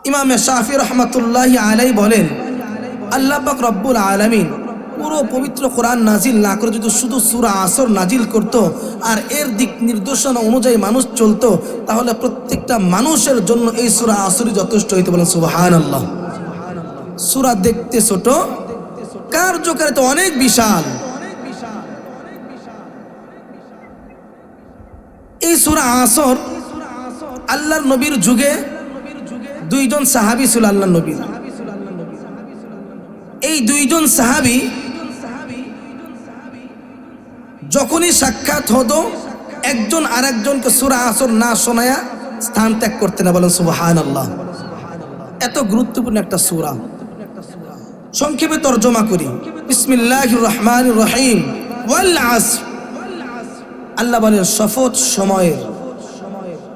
ইমামে শাফি রহমতুল্লাহি আলাইহি বলেন, আল্লাহ পাক রব্বুল আলামিন পুরো পবিত্র কোরআন নাজিল না করে যদি শুধু সূরা আসর নাজিল করত আর এর দিক নির্দেশনা অনুযায়ী মানুষ চলতো, তাহলে প্রত্যেকটা মানুষের জন্য এই সূরা আসরই যথেষ্ট হইতে। বলেন সুবহানাল্লাহ। সূরা দেখতে ছোট, কার্যকারিতা অনেক বিশাল। এই সূরা আসর আল্লাহর নবীর যুগে দুইজন সাহাবী ছিল আল্লাহর নবীর। এই দুইজন সাহাবী যখনই সাক্ষাৎ হতো, একজন আরেকজনকে সূরা আসর না শোনায়া স্থান ত্যাগ করতে না। বলেন সুবহানাল্লাহ। এত গুরুত্বপূর্ণ একটা সূরা। সংক্ষেপে তরজমা করি। বিসমিল্লাহির রহমানির রহিম। ওয়াল আসর। আল্লাহ বলেন শপথ সময়ের।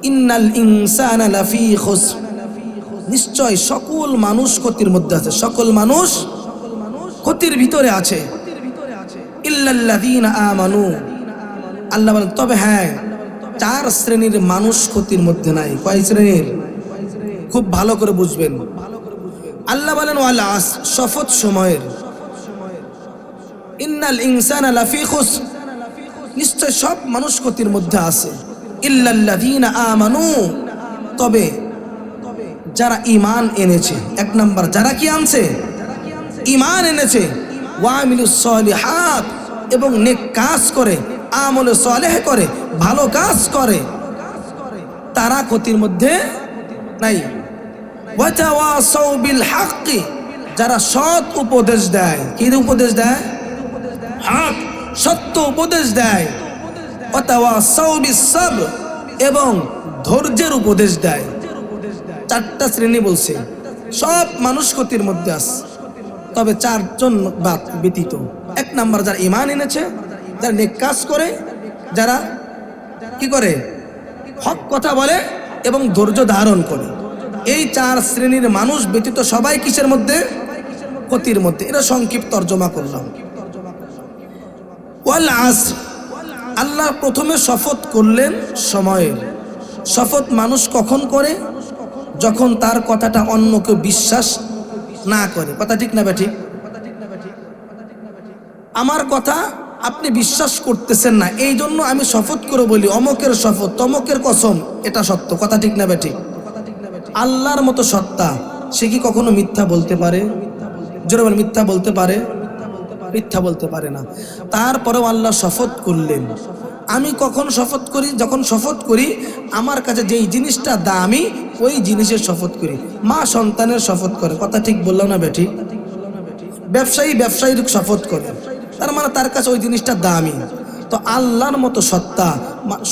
ইন্নাল ইনসানা লাফি খুসর। নিশ্চয় সকল মানুষ ক্ষতির মধ্যে আছে। সকল মানুষ ক্ষতির ভিতরে আছে। ইল্লাল্লাযীনা আমানু। আল্লাহ বলেন তবে হ্যাঁ, চার শ্রেণীর মানুষ ক্ষতির মধ্যে নাই। কয় শ্রেণীর? খুব ভালো করে বুঝবেন। আল্লাহ বলেন ওয়াল আসর, শপথ সময়ের। ইন্নাল ইনসানা লাফি খুসর। নিশ্চয় সব মানুষ ক্ষতির মধ্যে আছে। ইল্লাল্লাযীনা আমানু। তবে যারা ঈমান এনেছে। এক নাম্বার, যারা কি আনছে? ঈমান এনেছে। ওয়া আমিলুস সলিহাত, এবং নেক কাজ করে, আমলে সালেহ করে, ভালো কাজ করে, তারা ক্ষতির মধ্যে নাই। ওয়া তাওয়াসাউ বিল হক। যারা সৎ উপদেশ দেয়। কি উপদেশ দেয়? হক, সত্য উপদেশ দেয়। ওয়া তাওয়াসাউ বিস সবর, এবং ধৈর্যের উপদেশ দেয়। চারটা শ্রেণী বলছে। সব মানুষ ক্ষতির মধ্যে আছে, তবে চারজন ব্যতীত। এক নাম্বার, যারা ঈমান এনেছে, যারা নেক কাজ করে, যারা কি করে? হক কথা বলে এবং ধৈর্য ধারণ করে। এই চার শ্রেণীর মানুষ ব্যতীত সবাই কিসের মধ্যে? ক্ষতির মধ্যে। এটা সংক্ষিপ্ত তরজমা করলাম। ওয়াল আসর। আল্লাহ প্রথমে শপথ করলেন সময়ের। শপথ মানুষ কখন করে? যখন তার কথাটা অন্য কেউ বিশ্বাস না করে। কথা ঠিক না বেঠিক? আমার কথা আপনি বিশ্বাস করতেছেন না, এই জন্য আমি শপথ করে বলি অমকের শপথ, তমকের কসম, এটা সত্য। কথা ঠিক না বেঠিক? আল্লাহর মতো সত্তা, সে কি কখনো মিথ্যা বলতে পারে? জোরে বল, মিথ্যা বলতে পারে? মিথ্যা বলতে পারে না। তারপরেও আল্লাহ শপথ করলেন। আমি কখন শপথ করি? যখন শপথ করি আমার কাছে যেই জিনিসটা দামি, ওই জিনিসের শপথ করি। মা সন্তানের শপথ করে। কথা ঠিক বললাম না বেঠিক? ব্যবসায়ীর শপথ করে, তার মানে তার কাছে ওই জিনিসটা দামি। তো আল্লাহর মতো সত্তা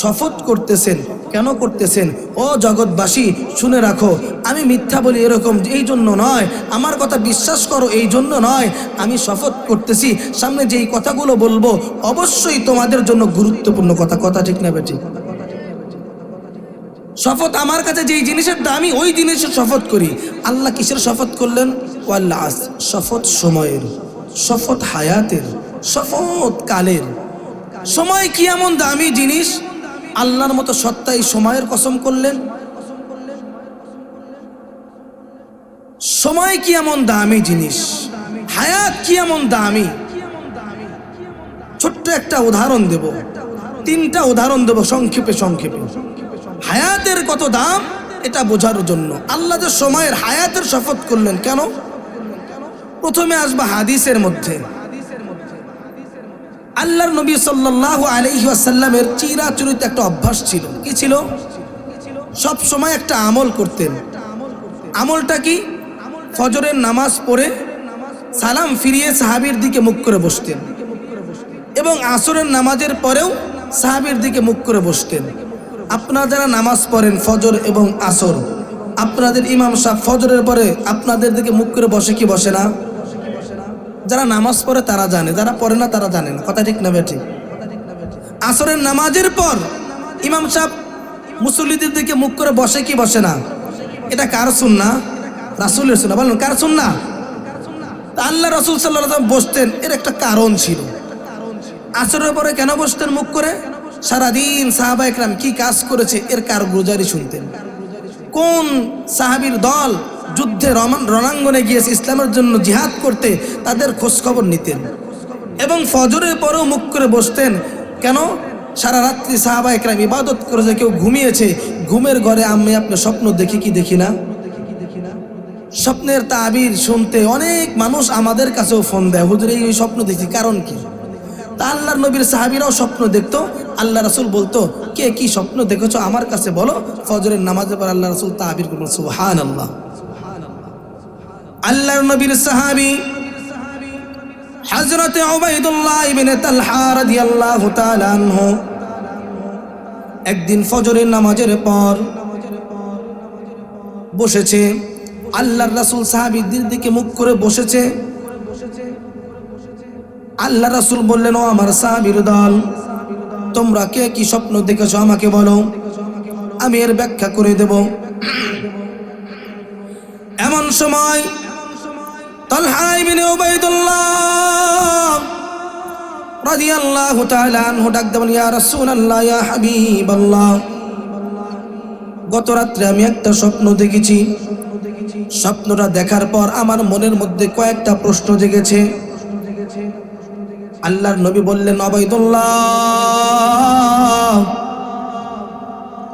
শপথ করতেছেন। কেন করতেছেন? ও জগৎবাসী শুনে রাখো, আমি মিথ্যা বলি এরকম এই জন্য নয়, আমার কথা বিশ্বাস করো এই জন্য নয়। আমি শপথ করতেছি সামনে যেই কথাগুলো বলবো অবশ্যই তোমাদের জন্য গুরুত্বপূর্ণ কথা। কথা ঠিক না বেঠিক? শপথ আমার কাছে যেই জিনিসের দামি, ওই জিনিসের শপথ করি। আল্লাহ কিসের শপথ করলেন? ওয়াল আসর, শপথ সময়ের, শপথ হায়াতের, শপথ কালের। সময় কি এমন দামি জিনিস, আল্লাহর মতো সত্তা এই সময়ের কসম করলেন? সময় কি এমন দামি জিনিস, হায়াত কি এমন দামি। ছোট্ট একটা উদাহরণ দেব, তিনটা উদাহরণ দেব সংক্ষেপে। হায়াতের কত দাম এটা বোঝার জন্য আল্লাহ যে সময়ের, হায়াতের শপথ করলেন কেন? প্রথমে আসবে হাদিসের মধ্যে। আল্লাহর নবী সাল্লাল্লাহু আলাইহি ওয়াসাল্লামের চিরাচরিত একটা অভ্যাস ছিল। কি ছিল? সব সময় একটা আমল করতেন। আমলটা কি? ফজরের নামাজ পড়ে সালাম ফিরিয়ে সাহাবীর দিকে মুখ করে বসতেন, এবং আসরের নামাজের পরেও সাহাবীর দিকে মুখ করে বসতেন। আপনারা যারা নামাজ পড়েন ফজর এবং আসর, আপনাদের ইমাম সাহেব ফজরের পরে আপনাদের দিকে মুখ করে বসে কি বসে না? যারা নামাজ পড়ে তারা জানে, যারা পড়ে না তারা জানে না। কথা ঠিক না বেঠিক? আসরের নামাজের পর ইমাম সাহেব মুসল্লিদের দিকে মুখ করে বসে কি বসে না? এটা কার সুন্নাহ? রাসূলের সুন্নাহ। বলেন কার সুন্নাহ? আল্লাহ রাসূল সাল্লাল্লাহু আলাইহি ওয়াসাল্লাম বসতেন, এর একটা কারণ ছিল। আসরের পরে কেন বসতেন মুখ করে? সারাদিন সাহাবা একরাম কি কাজ করেছে এর কারগুজারি শুনতেন। কোন সাহাবীর দল যুদ্ধে রণাঙ্গনে গিয়েছে ইসলামের জন্য জিহাদ করতে, তাদের খোঁজখবর নিতেন এবং ফজরের পরেও মুখ করে বসতেন। কেন? সারা রাত্রি সাহাবায়ে কেরাম ইবাদত করেছে, কেউ ঘুমিয়েছে, ঘুমের ঘরে আমি আপনার স্বপ্ন দেখি কি দেখি না? স্বপ্নের তাবির শুনতে অনেক মানুষ আমাদের কাছেও ফোন দেয়, হুজুর এই স্বপ্ন দেখি, কারণ কি? তা আল্লাহর নবীর সাহাবীরাও স্বপ্ন দেখতো। আল্লাহ রাসূল বলতো, কে কি স্বপ্ন দেখেছো আমার কাছে বলো। ফজরের নামাজের পর আল্লাহ রাসূল তাবির করবেন, সুবহানাল্লাহ। আল্লাহর নবীর সাহাবী হযরত উবাইদুল্লাহ ইবনে তালহা রাদিয়াল্লাহু তাআলা আনহু একদিন ফজরের নামাজের পর বসেছে, আল্লাহর রাসূল সাহাবীদের দিকে মুখ করে বসেছে। আল্লাহ রাসূল বললেন, ও আমার সাহাবীর দল, তোমরা কে কি স্বপ্ন দেখেছো আমাকে বলো, আমি এর ব্যাখ্যা করে দেব। এমন সময় তালহা ইবনে উবাইদুল্লাহ রাদিয়াল্লাহু তাআলা আনহু ডাক দেন, ইয়া রাসূলুল্লাহ, ইয়া হাবিবাল্লাহ, গত রাত্রে আমি একটা স্বপ্ন দেখেছি। স্বপ্নটা দেখার পর আমার মনের মধ্যে কয়েকটা প্রশ্ন জেগেছে। আল্লাহর নবী বললেন, উবাইদুল্লাহ,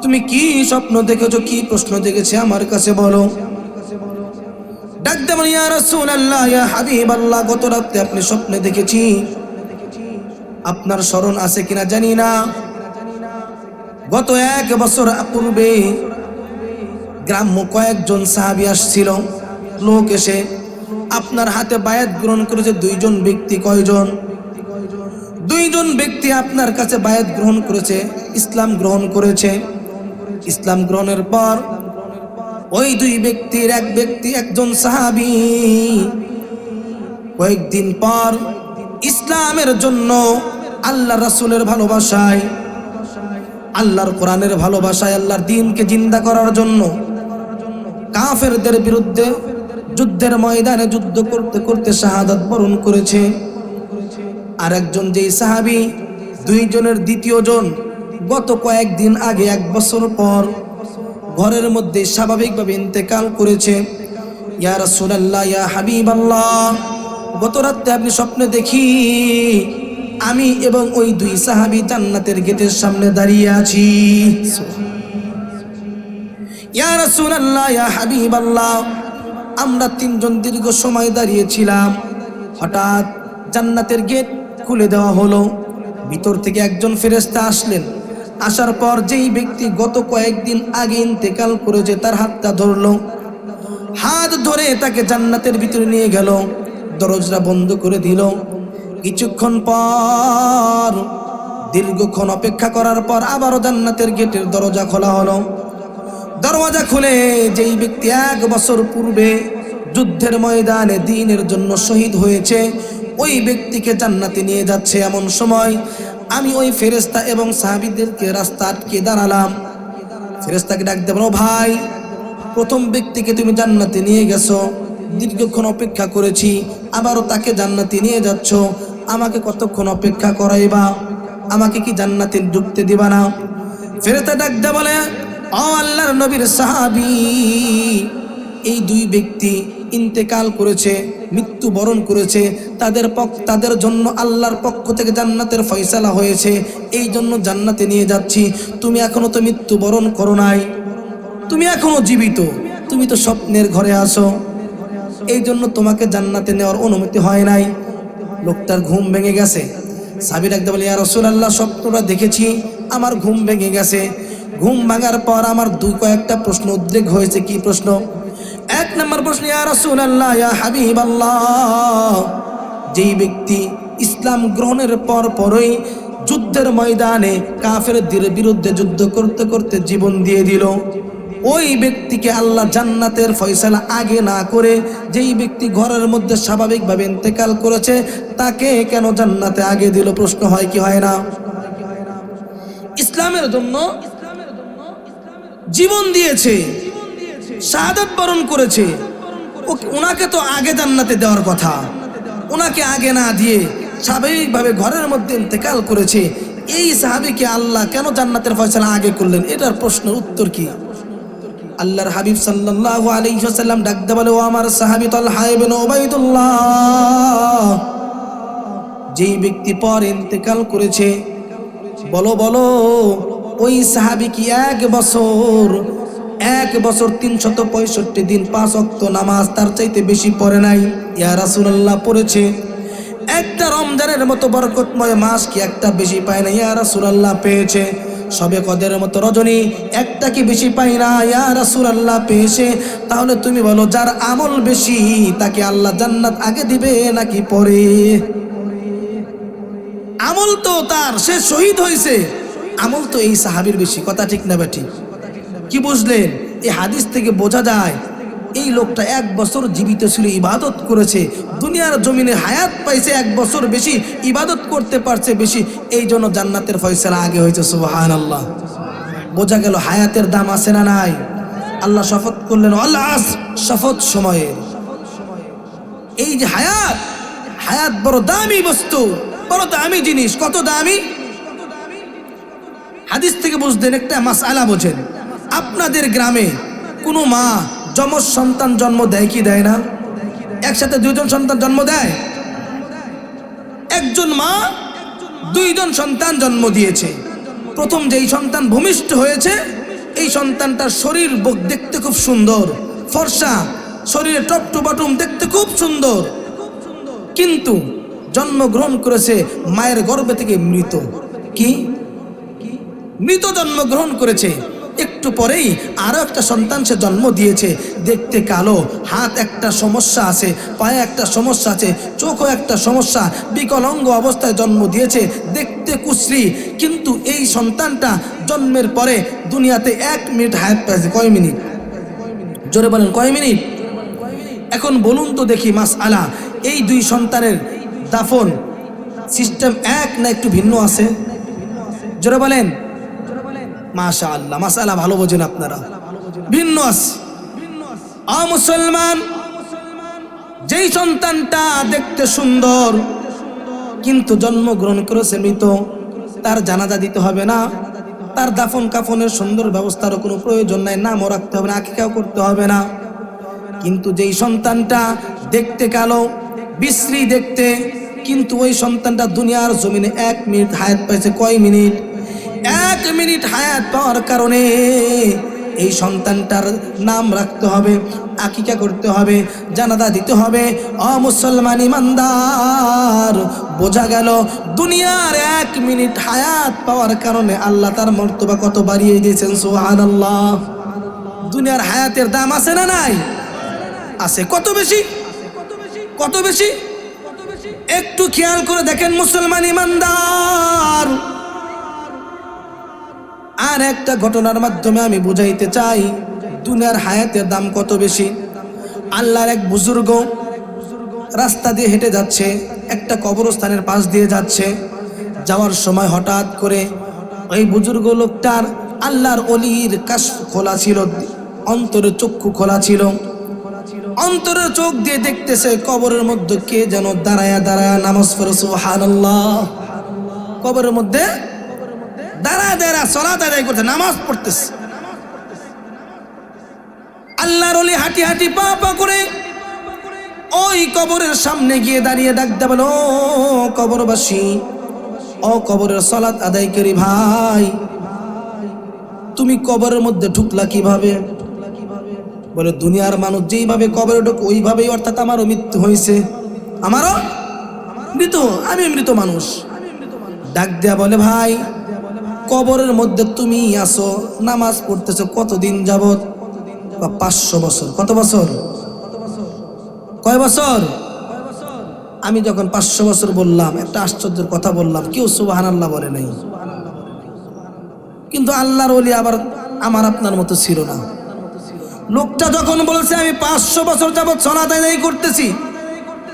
তুমি কি স্বপ্ন দেখেছো, কি প্রশ্ন জেগেছে আমার কাছে বলো। ডাক দেন, ইয়া রাসূলুল্লাহ, ইয়া হাবিবাল্লাহ, গত রাতে আপনি স্বপ্নে দেখেছি, আপনার স্মরণ আছে কিনা জানি না। গত 1 বছর পূর্বে গ্রাম্য কয়েকজন সাহাবী আসছিল, লোক এসে আপনার হাতে বায়াত গ্রহণ করেছে। 2 জন ব্যক্তি। কয়জন? 2 জন ব্যক্তি আপনার কাছে বায়াত গ্রহণ করেছে, ইসলাম গ্রহণ করেছে। ইসলাম গ্রহণের পর ওই 2 ব্যক্তির এক ব্যক্তি, একজন সাহাবী, কয়েকদিন পর ইসলামের জন্য আল্লাহ রাসূলের ভালোবাসায়, আল্লাহর কোরআনের ভালোবাসায়, আল্লাহর দ্বীনকে জিন্দা করার জন্য কাফেরদের বিরুদ্ধে যুদ্ধের ময়দানে যুদ্ধ করতে করতে শাহাদাত বরণ করেছে। আর একজন যেই সাহাবী, 2 জনের দ্বিতীয় জন গত কয়েকদিন আগে, 1 বছর পর ঘরের মধ্যে স্বাভাবিকভাবে ইন্তেকাল করেছে। ইয়া রাসূলুল্লাহ, ইয়া হাবিবাল্লাহ, গত রাতে আপনি স্বপ্নে দেখি আমি এবং ওই 2 সাহাবী জান্নাতের গেটের সামনে দাঁড়িয়ে আছি। ইয়া রাসূলুল্লাহ, ইয়া হাবিবাল্লাহ, আমরা 3 জন দীর্ঘ সময় দাঁড়িয়েছিলাম। হঠাৎ জান্নাতের গেট খুলে দেওয়া হলো। ভিতর থেকে একজন ফেরেশতা আসলেন। আসার পর যেই ব্যক্তি গত কয়েকদিন আগে ইন্তেকাল করেছে তার হাতটা ধরলো, হাত ধরে তাকে জান্নাতের ভিতরে নিয়ে গেল, দরজা বন্ধ করে দিল। কিছুক্ষণ পর, দীর্ঘক্ষণ অপেক্ষা করার পর আবারও জান্নাতের গেটের দরজা খোলা হলো। দরজা খুলে যেই ব্যক্তি 1 বছর পূর্বে যুদ্ধের ময়দানে দ্বীনের জন্য শহীদ হয়েছে, ওই ব্যক্তিকে জান্নাতে নিয়ে যাচ্ছে। এমন সময় আমি ওই ফেরেশতা এবং সাহাবীদেরকে রাস্তা আটকে দাঁড়ালাম। ফেরেশতাকে ডাক দেব, ভাই, প্রথম ব্যক্তিকে তুমি জান্নাতে নিয়ে গেছো, দীর্ঘক্ষণ অপেক্ষা করেছি, আবারও তাকে জান্নাতে নিয়ে যাচ্ছ, আমাকে কতক্ষণ অপেক্ষা করাইবা? আমাকে কি জান্নাতে ঢুকতে দিবা না? ফেরেশতা ডাক দেব, বলে, ও আল্লাহর নবীর সাহাবী, এই 2 ব্যক্তি ইন্তেকাল করেছে, মৃত্যুবরণ করেছে, তাদের জন্য আল্লাহর পক্ষ থেকে জান্নাতের ফয়সালা হয়েছে, এই জন্য জান্নাতে নিয়ে যাচ্ছি। তুমি এখনো তো মৃত্যুবরণ করো নাই, তুমি এখনো জীবিত, তুমি তো স্বপ্নের ঘরে আসো, এই জন্য তোমাকে জান্নাতে নেওয়ার অনুমতি হয় নাই। লোকটার ঘুম ভেঙে গেছে। সাহাবী ডাকতে বলে, ইয়া রাসূলুল্লাহ, স্বপ্নটা দেখেছি, আমার ঘুম ভেঙে গেছে। ঘুম ভাঙার পর আমার কয়েকটা প্রশ্ন উদ্রেক হয়েছে। কি প্রশ্ন? 1 নম্বর প্রশ্ন, ইয়া রাসূলুল্লাহ, ইয়া হাবিবাল্লাহ, যেই ব্যক্তি ইসলাম গ্রহণের পরই যুদ্ধের ময়দানে কাফেরদের বিরুদ্ধে যুদ্ধ করতে করতে জীবন দিয়ে দিল, ওই ব্যক্তিকে আল্লাহ জান্নাতের ফয়সালা আগে না করে যেই ব্যক্তি ঘরের মধ্যে স্বাভাবিকভাবে ইন্তেকাল করেছে তাকে কেন জান্নাতে আগে দিল? প্রশ্ন হয় কি হয় না? ইসলামের জন্য জীবন দিয়েছে, শাহাদাত বরণ করেছে, ওনাকে তো আগে জান্নাতে দেওয়ার কথা, ওনাকে আগে না দিয়ে স্বাভাবিকভাবে ঘরের মধ্যে ইন্তেকাল করেছে, এই সাহাবীকে আল্লাহ কেন জান্নাতের ফয়সালা আগে করলেন? এটার প্রশ্নের উত্তর কি? আল্লাহর হাবিব সাল্লাল্লাহু আলাইহি ওয়াসাল্লাম ডাকতে বলে, ও আমার সাহাবী তালহা ইবনে উবাইদুল্লাহ, যেই ব্যক্তি পর ইন্তেকাল করেছে, বলো বলো ওই সাহাবী কি এক বছর 365 দিন 5 ওয়াক্ত নামাজ তার চাইতে বেশি পড়ে নাই? ইয়া রাসূলুল্লাহ, পড়েছে। একটা রমজানের মতো বরকতময় মাস কি একটা বেশি পায় না? ইয়া রাসূলুল্লাহ, পেয়েছে। সবে কদরের মতো রজনী একটা কি বেশি পাই না? ইয়া রাসূলুল্লাহ, পেয়েছে। তাহলে তুমি বলো, যার আমল বেশি তাকে আল্লাহ জান্নাত আগে দিবে নাকি পরে? আমল তো তার, সে শহীদ হয়েছে, আমল তো এই সাহাবীর বেশি। কথা ঠিক না বেঠিক? কি বুঝলেন? এই হাদিস থেকে বোঝা যায় এই লোকটা 1 বছর জীবিত ছিল, ইবাদত করেছে, দুনিয়ার জমিনে হায়াত পাইছে, 1 বছর বেশি ইবাদত করতে পারছে বেশি, এই জন্য জান্নাতের ফয়সালা আগে হয়েছে। সুবহানাল্লাহ। বোঝা গেল হায়াতের দাম আছে না নাই? আল্লাহ শপথ করলেন, আল্লাহ শপথ সময়ের। এই যে হায়াত বড় দামি বস্তু, বড় দামি জিনিস। কত দামি? হাদিস থেকে বুঝলেন একটা মাসআলা বোঝেন। আপনাদের গ্রামে কোনো মা যমজ সন্তান জন্ম দেয় কি দেয় না? একসাথে 2 জন সন্তান জন্ম দেয়? একজন মা 2 জন সন্তান জন্ম দিয়েছে। প্রথম যেই সন্তান ভূমিষ্ঠ হয়েছে, এই সন্তানটার শরীর দেখতে খুব সুন্দর, ফর্সা, শরীরে টপ টু বটম দেখতে খুব সুন্দর, কিন্তু জন্মগ্রহণ করেছে মায়ের গর্ভে থেকে মৃত। কি? মৃত জন্মগ্রহণ করেছে। একটু পরেই আরো একটা সন্তান সে জন্ম দিয়েছে, দেখতে কালো, হাত একটা সমস্যা আছে, পায়ে একটা সমস্যা আছে, চোখও একটা সমস্যা, বিকলাঙ্গ অবস্থায় জন্ম দিয়েছে, দেখতে কুশ্রী। কিন্তু এই সন্তানটা জন্মের পরে দুনিয়াতে 1 মিনিট হায়াত পেয়েছে। কয় মিনিট? জোরে বলেন, কয় মিনিট? এখন বলুন তো দেখি মাসআলা, এই 2 সন্তানের দাফন সিস্টেম এক না একটু ভিন্ন আছে? জোরে বলেন। মাশাআল্লাহ, মাসআলা ভালো বোঝেন আপনারা। ভিন্ন আছে। মুসলমান, যেই সন্তানটা দেখতে সুন্দর কিন্তু জন্মগ্রহণ করেছে মৃত, তার জানাজা দিতে হবে না, তার দাফন কাফনের সুন্দর ব্যবস্থারও কোনো প্রয়োজন নাই, নামও রাখতে হবে না, আকিকাও করতে হবে না। কিন্তু যেই সন্তানটা দেখতে কালো, বিশ্রী দেখতে, কিন্তু ওই সন্তানটা দুনিয়ার জমিনে 1 মিনিট হায়াত পাইছে। কয় মিনিট? 1 মিনিট হায়াত পাওয়ার কারণে এই সন্তানটার নাম রাখতে হবে, আকিকা করতে হবে, জানাজা দিতে হবে। মুসলমান ইমানদার, বোঝা গেল দুনিয়ার 1 মিনিট হায়াত পাওয়ার কারণে আল্লাহ তার মর্তবা কত বাড়িয়ে দিয়েছেন। সুবহানাল্লাহ। দুনিয়ার হায়াতের দাম আছে না নাই? আছে। কত বেশি? কত বেশি? একটু খেয়াল করে দেখেন মুসলমান ইমানদার। আর একটা ঘটনার মাধ্যমে আমি বুঝাইতে চাই দুনিয়ার হায়াতের দাম কত বেশি। আল্লাহর এক বুজুর্গ রাস্তা দিয়ে হেঁটে যাচ্ছে, একটা কবরস্থানের পাশ দিয়ে যাচ্ছে। যাওয়ার সময় হঠাৎ করে ওই বুজুর্গ লোকটার আল্লাহর ওলির কাশফ খোলা ছিল, অন্তরের চক্ষু খোলা ছিল। অন্তরের চোখ দিয়ে দেখতেছে কবরের মধ্যে কে যেন দাঁড়ায়া দাঁড়ায়া নামাজ পড়ে। সুবহানাল্লাহ। কবরের মধ্যে দাঁড়ায় দাঁড়ায় সালাত আদায় করতে, নামাজ পড়তেছে। আল্লাহর ওলি হাঁটি হাঁটি পা পা করে ওই কবরের সামনে গিয়ে দাঁড়িয়ে ডাকতে বলে, ও কবরবাসী, ও কবরের সালাত আদায়কারী ভাই, তুমি কবরের মধ্যে ঢুকলা কিভাবে? বলে, দুনিয়ার মানুষ যেইভাবে কবরে ঢোকে ওইভাবেই, অর্থাৎ আমারও মৃত্যু হয়েছে, আমারও মৃত, আমি মৃত মানুষ। ডাক দেয়া বলে, ভাই, কবরের মধ্যে তুমি আসো, নামাজ পড়তেছো কতদিন যাবত? 500 বছর। কত বছর? কয় বছর? আমি যখন 500 বছর বললাম, একটা আশ্চর্যের কথা বললাম, কেউ সুবহানাল্লাহ বলে নাই। কিন্তু আল্লাহর ওলি আবার আমার আপনার মতো ছিল না। লোকটা যখন বলছে আমি 500 বছর যাবত সালাত আদায় করতেছি,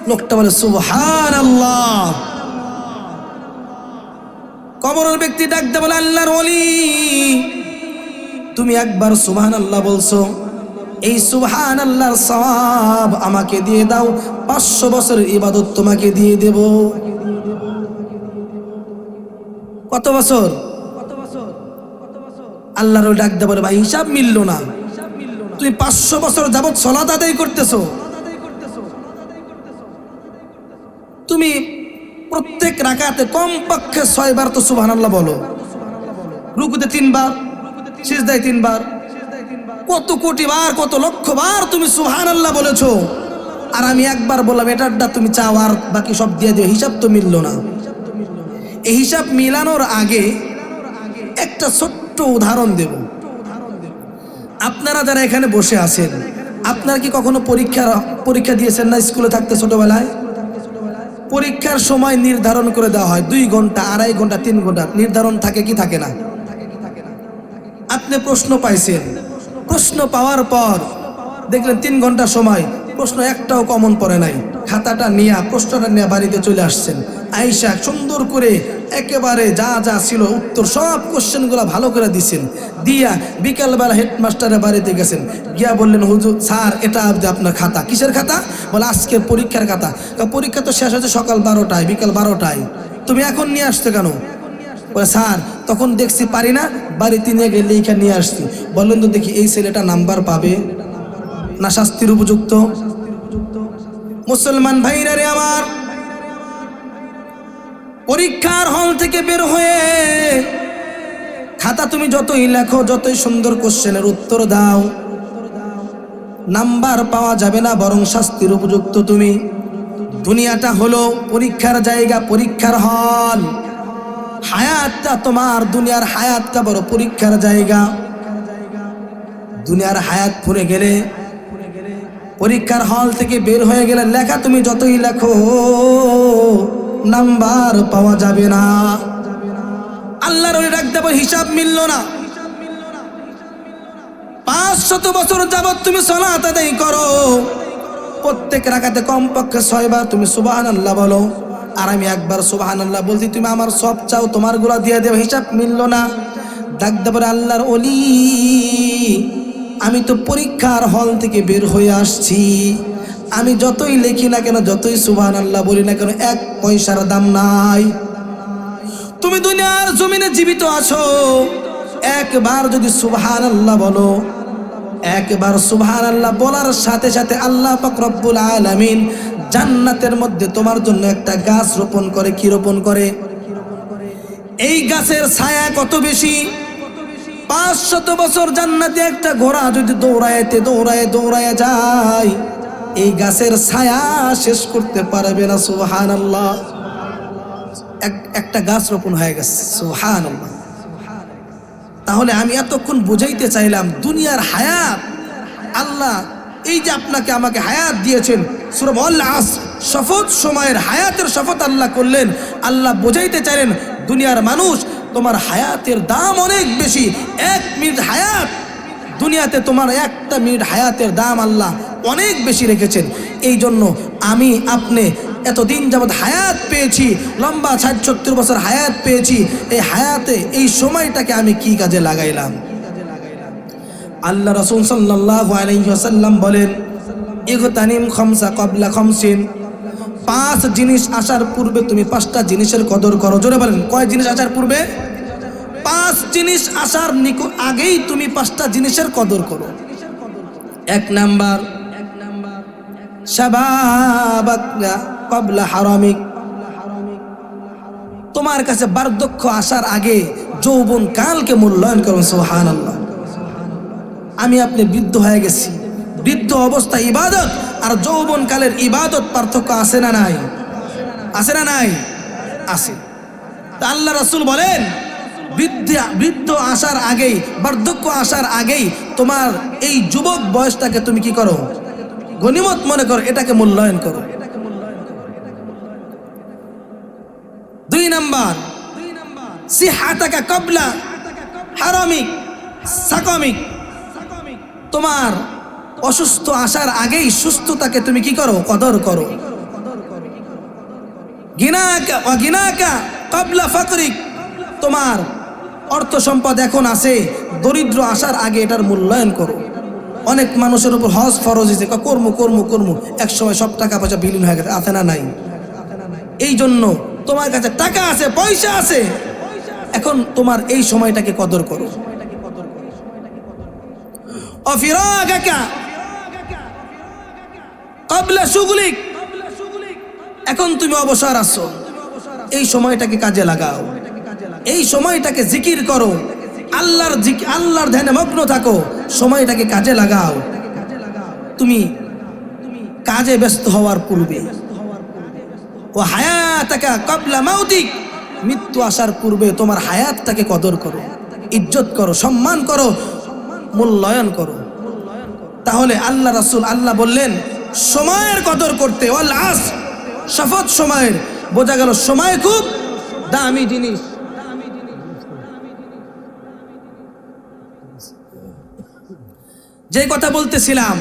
লোকটা বলে সুবহানাল্লাহ। কবরের ব্যক্তি ডাকতে বলে, আল্লাহর ওলি, তুমি একবার সুবহানাল্লাহ বলছো, এই সুবহানাল্লাহর সওয়াব আমাকে দিয়ে দাও, 500 বছরের ইবাদত তোমাকে দিয়ে দেব। কত বছর? আল্লাহর ডাকতে বলে, ভাই হিসাব মিললো না। তুমি 500 বছর যাবত সালাত আদায় করতেছো, তুমি প্রত্যেক রাকাতে কমপক্ষে 6 বার তো সুবহানাল্লাহ বলো, রুকুতে 3 বার, সিজদায় 3 বার, কত কোটি বার কত লক্ষ বার তুমি সুবহানাল্লাহ বলেছো, আর আমি একবার বললাম এটারটা তুমি চাও আর বাকি সব দিয়ে দিও, হিসাব তো মিলল না। এই হিসাব মিলানোর আগে একটা ছোট্ট উদাহরণ দেব। আপনারা যারা এখানে বসে আছেন, আপনারা কি কখনো পরীক্ষা দিয়েছেন না? স্কুলে থাকতে ছোটবেলায় পরীক্ষার সময় নির্ধারণ করে দেওয়া হয় 2 ঘন্টা, 2.5 ঘন্টা, 3 ঘন্টা নির্ধারণ থাকে কি থাকে না? আপনি প্রশ্ন পাইছেন, প্রশ্ন পাওয়ার পর দেখলেন 3 ঘন্টা সময়, প্রশ্ন একটাও কমন পড়ে নাই, খাতাটা নিয়ে প্রশ্নটা নিয়ে বাড়িতে চলে আসছেন, আইসা সুন্দর করে একেবারে যা যা ছিল উত্তর সব কোশ্চেনগুলো ভালো করে দিচ্ছেন, দিয়া বিকালবেলা হেডমাস্টারের বাড়িতে গেছেন, গিয়া বললেন হুজুর স্যার এটা আপনার খাতা। কিসের খাতা? বলে আজকের পরীক্ষার খাতা। পরীক্ষা তো শেষ হচ্ছে সকাল 12টায়, বিকাল 12টায়, তুমি এখন নিয়ে আসছো কেন? বলে স্যার তখন দেখছি পারি না, বাড়িতে নিয়ে গেলে এইখানে নিয়ে আসছি। বললেন তো দেখি এই ছেলেটা নাম্বার পাবে না শাস্তির উপযুক্ত? মুসলমান ভাইরা রে আমার, পরীক্ষার হল থেকে বের হয়ে খাতা তুমি যতই লেখো, যতই সুন্দর কোশ্চেনের উত্তর দাও, নাম্বার পাওয়া যাবে না, বরং শাস্তির উপযুক্ত তুমি। দুনিয়াটা হলো পরীক্ষার জায়গা, পরীক্ষার হল। হায়াতটা তোমার, দুনিয়ার হায়াতটা বড় পরীক্ষার জায়গা। দুনিয়ার হায়াত ফুরে গেলে, পরীক্ষার হল থেকে বের হয়ে গেলে লেখা তুমি যতই লেখো নাম্বার পাওয়া যাবে না। আল্লাহর ওই ডাক দেব হিসাব মিলল না। 500 বছর যাবত তুমি সালাত আদায় করো, প্রত্যেক রাকাতে কমপক্ষে 6 বার তুমি সুবহানাল্লাহ বলো, আর আমি একবার সুবহানাল্লাহ বলছি, তুমি আমার সব চাও, তোমার গুলা দিয়ে দেব, হিসাব মিলল না। ডাক দেব আল্লাহর ওলি, আমি তো পরীক্ষার হল থেকে বের হয়ে আসছি, আমি যতই লিখি না কেন, যতই সুবহানাল্লাহ বলি না কেন, 1 পয়সার দাম নাই। তুমি দুনিয়ার জমিনে জীবিত আছো, একবার যদি সুবহানাল্লাহ বলো, একবার সুবহানাল্লাহ বলার সাথে সাথে আল্লাহ পাক রব্বুল আলামিন জান্নাতের মধ্যে তোমার জন্য একটা গাছ রোপণ করে। কি রোপণ করে? এই গাছের ছায়া কত বেশি! 500 বছর জান্নাতে একটা ঘোড়া যদি দৌড়ায় যায়, এই গাছের ছায়া শেষ করতে পারবে না। সুবহানাল্লাহ, একটা গাছ রোপণ হয়ে গেছে। সুবহানাল্লাহ। তাহলে আমি এতক্ষণ বুঝাইতে চাইলাম দুনিয়ার হায়াত, আল্লাহ এই যে আপনাকে আমাকে হায়াত দিয়েছেন, সূরা আল আসর শপথ সময়ের হায়াতের শপথ আল্লাহ করলেন। আল্লাহ বোঝাইতে চাইলেন দুনিয়ার মানুষ, তোমার হায়াতের দাম অনেক বেশি। 1 মিনিট হায়াত, দুনিয়াতে তোমার 1টা মিনিট হায়াতের দাম আল্লাহ অনেক বেশি রেখেছেন। এই জন্য আমি আপনি এতদিন যাবৎ হায়াত পেয়েছি, লম্বা 60-70 বছর হায়াত পেয়েছি, এই হায়াতে এই সময়টাকে আমি কি কাজে লাগাইলাম? আল্লাহ রাসূল সাল্লাল্লাহু আলাইহি ওয়াসাল্লাম বলেন, ইগতানিম খামসা ক্বাবলা খামসিন, 5 জিনিস আসার পূর্বে তুমি 5টা জিনিসের কদর করো। জোরে বলেন, কয় জিনিস আসার পূর্বে? 5 জিনিস আসার আগেই তুমি 5টা জিনিসের কদর করো। 1 নাম্বার, শাবাবাকা ক্বাবলা হারামিক, তোমার কাছে বার্ধক্য আসার আগে যৌবন কালকে মূল্যায়ন করুন। সুবহানাল্লাহ। আমি আপনি বৃদ্ধ হয়ে গেছি, বৃদ্ধ অবস্থা ইবাদত আর যৌবন কালের ইবাদত পার্থক্য আছে না নাই? আছে না নাই? আছে। আল্লাহ রাসূল বলেন, বৃদ্ধ আসার আগেই, বার্ধক্য আসার আগেই তোমার এই যুবক বয়সটাকে তুমি কি করো? গনিমত মনে করো, এটাকে মূল্যায়ন করো। 2 নাম্বার, সিহাতাকা ক্বাবলা হারামিক সাকামিক, তোমার অসুস্থ আসার আগেই সুস্থতাকে তুমি কি করো? কদর করো। গিনাকা ক্বাবলা ফাকরিক, তোমার অর্থ সম্পদ এখন আছে, দরিদ্র আসার আগে এটার মূল্যায়ন করো। অনেক মানুষের উপর হজ ফরজ হয়েছে, কর্ম একসময় সব টাকা পয়সা বিলীন হয়ে গেছে, আছে না নাই? এই জন্য তোমার কাছে টাকা আছে, পয়সা আছে, এখন তোমার এই সময়টাকে কদর করো। অফিরাগাকা ক্বাবলা শুগলিক, এখন তুমি অবসর আছো, এই সময়টাকে কাজে লাগাও, এই সময়টাকে জিকির করো, আল্লাহর ধ্যানে মগ্ন থাকো, সময়টাকে কাজে লাগাও। তুমি কাজে ব্যস্ত হওয়ার পূর্বে, ও হায়াতাকা ক্বাবলা মাউতিক, মৃত্যু আসার পূর্বে তোমার হায়াতটাকে কদর করো, ইজ্জত করো, সম্মান করো, মূল্যায়ন করো। তাহলে আল্লাহ রাসূল আল্লাহ বললেন সময়ের কদর করতে, ওয়াল আসর, শপথ সময়ের, বোঝা গেল সময় খুব দামি জিনিস। যে কথা বলতেছিলাম,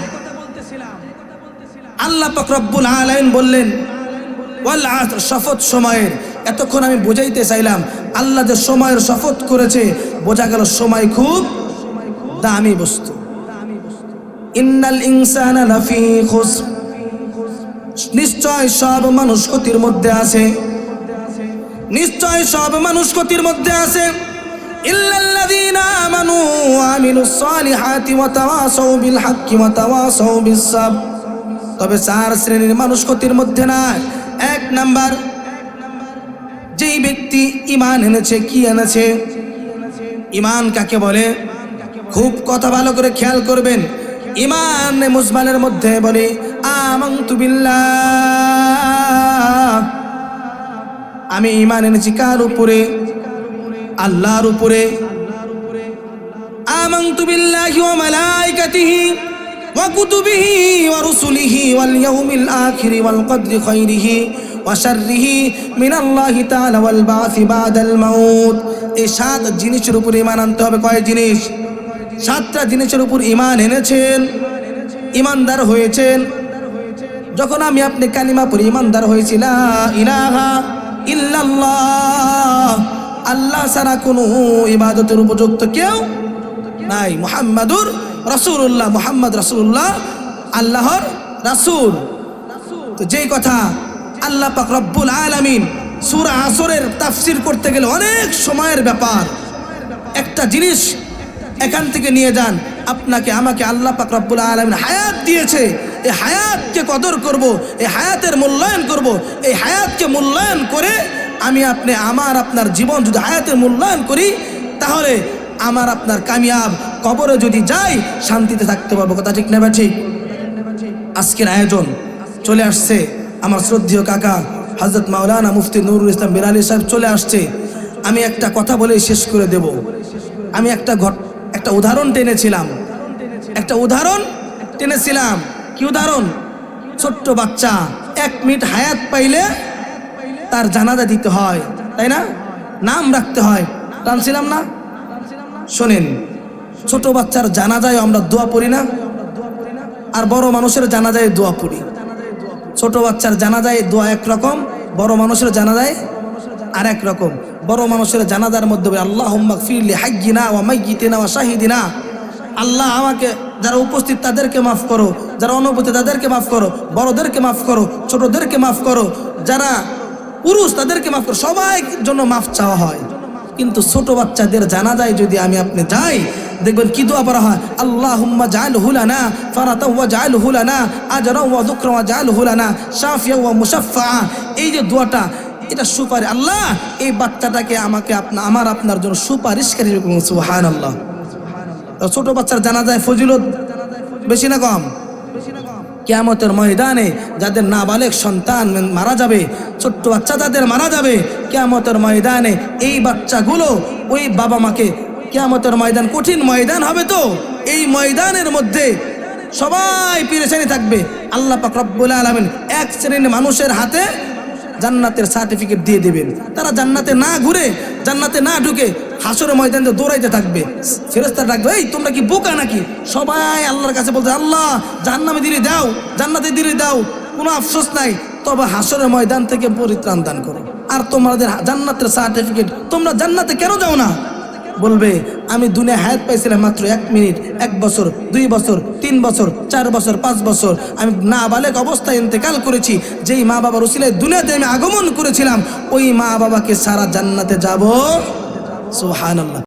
আল্লাহ পাক রব্বুল আলামিন বললেন ওয়াল আসর, শপথ সময়ের। এতক্ষণ আমি বুঝাইতে চাইলাম আল্লাহ যে সময়ের শপথ করেছে, বোঝা গেল সময় খুব দামি বস্তু। ইন্নাল ইনসানা লাফি খুসর, নিশ্চয় সব মানুষ ক্ষতির মধ্যে আছে, নিশ্চয় সব মানুষ ক্ষতির মধ্যে আছে। ইল্লাল্লাযীনা আমানু ওয়া আমিলুস সালিহাতি ওয়া তাওয়াসাউ বিল হাক্কি ওয়া তাওয়াসাউ বিস সাবর, তবে চার শ্রেণীর মানুষ ক্ষতির মধ্যে নাই। এক নাম্বার, যেই ব্যক্তি ঈমান এনেছে। কি এনেছে? ঈমান কাকে বলে? খুব কথা ভালো করে খেয়াল করবেন। ঈমান মুসলমানের মধ্যে বলে আমানতু বিল্লাহ, আমি ঈমান এনেছি কার উপরে? আল্লাহর উপরে। আমানতু বিল্লাহি ওয়া মালাইকাতিহি ওয়া কুতুবিহি ওয়া রুসুলিহি ওয়াল ইয়াউমিল আখিরি ওয়াল কদরি খাইরিহি ওয়া শাররিহি মিনাল্লাহি তাআলা ওয়াল বা'সি বাদাল মাউত। এই সাত জিনিসের উপর ঈমান আনতে হবে। কয় জিনিস? সাতটা জিনিসের উপর ঈমান এনেছেন, ঈমানদার হয়েছেন। যখন আমি আপনি কালিমা পড়ে ঈমানদার হয়েছি, লা ইলাহা ইল্লাল্লাহ, আল্লাহ ছাড়া কোনো ইবাদতের উপযুক্ত কেউ নাই, মুহাম্মাদুর রাসূলুল্লাহ, মুহাম্মদ রাসূলুল্লাহ আল্লাহর রাসূল। তো যেই কথা আল্লাহ পাক রব্বুল আলামিন সূরা আসরের তাফসীর করতে গেলে অনেক সময়ের ব্যাপার। একটা জিনিস এখান থেকে নিয়ে যান, আপনাকে আমাকে আল্লাহ পাক রব্বুল আলামিন হায়াত দিয়েছে, এই হায়াতকে কদর করব, এই হায়াতের মূল্যায়ন করব। এই হায়াতকে মূল্যায়ন করে আমি আপনি আমার আপনার জীবন যদি হায়াতের মূল্যায়ন করি, তাহলে আমার আপনার কামিয়াব। কবরে যদি যাই শান্তিতে থাকতে পারবো। কথা ঠিক না? ঠিক। আজকের আয়োজন চলে আসছে, আমার শ্রদ্ধেয় কাকা হযরত মাওলানা মুফতি নুরুল ইসলাম বিলালী সাহেব চলে আসছে। আমি একটা কথা বলে শেষ করে দেব। আমি একটা উদাহরণ টেনেছিলাম, কি উদাহরণ? ছোট্ট বাচ্চা 1 মিনিট হায়াত পাইলে তার জানাজা দিতে হয়, তাই না? নাম রাখতে হয়, টানছিলাম না? শোনেন, ছোট বাচ্চার জানাজায় আমরা দোয়া পড়ি না? আর বড় মানুষের জানাজায় দোয়া পড়ি। ছোট বাচ্চার জানাজায় দোয়া একরকম, বড় মানুষের জানাজায় আর এক রকম। বড় মানুষের জানাজার মধ্যে আল্লাহুম্মা গফিরলি হাইয়িনা ওয়া মাইয়িতিনা ওয়া শাহিদিনা, আল্লাহ আমাকে যারা উপস্থিত তাদেরকে মাফ করো, যারা অনুপস্থিত তাদেরকে মাফ করো, বড়দেরকে মাফ করো, ছোটদেরকে মাফ করো, যারা পুরুষ তাদেরকে মাফ করো, সবাই জন্য মাফ চাওয়া হয়। কিন্তু ছোট বাচ্চাদের জানাজায় যদি আমি আপনি যাই, দেখবেন কি দোয়া পড়া হয়? আল্লাহুম্মা জাআলহু লানা ফারাতাও ওয়া জাআলহু লানা আজরাও ওয়া যুকরা ওয়া জাআলহু লানা শাফিয়া ওয়া মুশাফফা। এই যে দোয়াটা, এটা সুপারিশ। আল্লাহ এই বাচ্চাটাকে আমাকে আমার আপনার জন্য সুপারিশকারী করুন। সুবহানাল্লাহ। ছোট বাচ্চার জানাজায় ফজিলত বেশি না কম? কিয়ামতের ময়দানে যাদের নাবালেগ সন্তান মারা যাবে, ছোট্ট বাচ্চা যাদের মারা যাবে, কিয়ামতের ময়দানে এই বাচ্চাগুলো ওই বাবা মাকে, কিয়ামতের ময়দান কঠিন ময়দান হবে, তো এই ময়দানের মধ্যে সবাই পেরেশানি থাকবে। আল্লাহ পাক রব্বুল আলামিন এক শ্রেণীর মানুষের হাতে জান্নাতের সার্টিফিকেট দিয়ে দিবেন। তারা জান্নাতে না ঘুরে, জান্নাতে না ঢুকে হাসরের ময়দানে দৌড়াইতে থাকবে। ফেরেশতারা ডাকবে, এই তোমরা কি বোকা নাকি? সবাই আল্লাহর কাছে বলতে, আল্লাহ জাহান্নামে দিলে দাও, জান্নাতে দিলে দাও, কোনো আফসোস নাই, তবে হাসরের ময়দান থেকে পরিত্রাণ দান করো। আর তোমাদের জান্নাতের সার্টিফিকেট, তোমরা জান্নাতে কেন যাও না? বলবে, আমি দুনিয়া হায়াত পাইছিলাম মাত্র 1 মিনিট, 1 বছর, 2 বছর, 3 বছর, 4 বছর, 5 বছর, আমি নাবালেগ অবস্থায় ইন্তেকাল করেছি। যেই মা বাবার উসিলায় দুনিয়াতে আমি আগমন করেছিলাম, ওই মা বাবাকে সারা জান্নাতে যাব। সুবহানাল্লাহ।